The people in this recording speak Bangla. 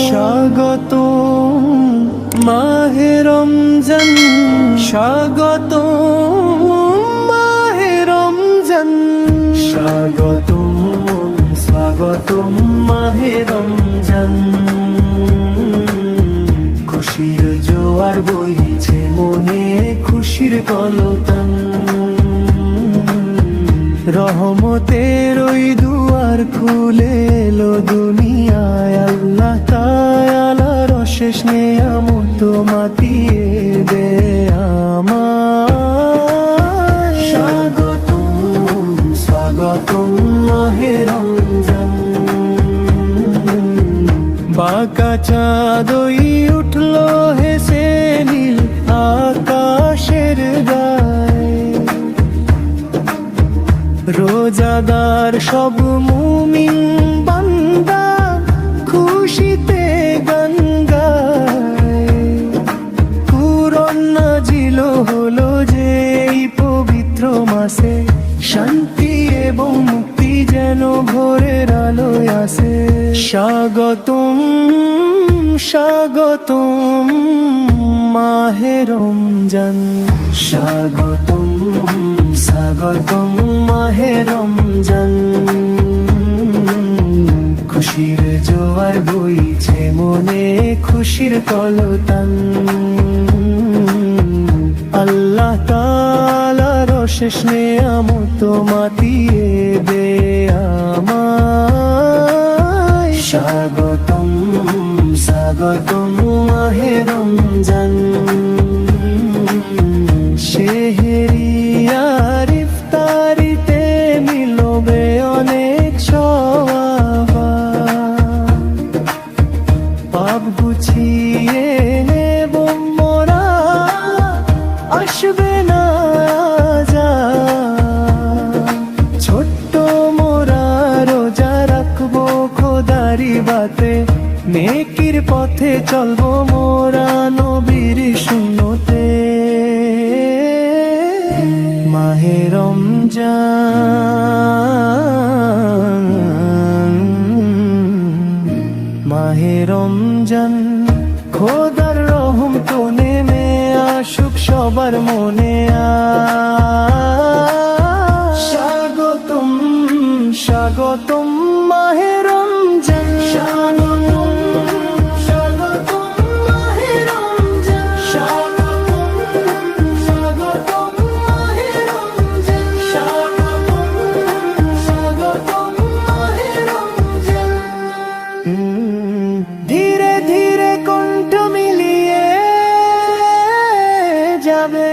স্বাগতম মাহে রমজান, স্বাগতম মাহে রমজান, স্বাগতম স্বাগতম মাহে রমজান। খুশির জোয়ার বইছে মনে, খুশির কলতান। রহমতের ওই দুয়ার খুলে এলো দুনিয়ায়, আল্লাহ তাআলার অশেষ নেয়ামত মাতিয়ে দে আমায়। স্বাগতম স্বাগতম মাহে রমজান। বাঁকা চাঁদই উঠলো হেসে নীল আকাশের গায়ে, রোজাদার সব মুমিন বান্দা খুশিতে গান গায়। কুরআন নাজিল হলো যে এই পবিত্র মাসে, শান্তি এবং মুক্তি যেন ভোরের আলোয় আসে। স্বাগতম স্বাগতম মাহে রমজান, স্বাগতম স্বাগতম মাহে রমজান। খুশির জোয়ার বইছে মনে, খুশির কলতান। আল্লাহ তাআলার অশেষ নেয়ামত মাতিয়ে দে আমায়। স্বাগতম স্বাগতম মাহে রমজান। সেহরি আর ইফতারিতে মিলবে অনেক সওয়াব, পাপ গুছিয়ে নেব মোরা, আসবে না আযাব। ছোট্ট মোরা রোজা রাখবো খোদারি বাতে, নেকির পথে চলবো মোরা নবীর সুন্নতে। মাহে রমজান মাহে রমজান, খোদার রহম তো নেমে আসুক সবার মনে। স্বাগতম স্বাগতম মাহে রমজান, স্বাগতম স্বাগতম মাহে রমজান, স্বাগতম স্বাগতম মাহে রমজান, স্বাগতম স্বাগতম মাহে রমজান। ধীরে ধীরে কণ্ঠ মিলিয়ে যাবে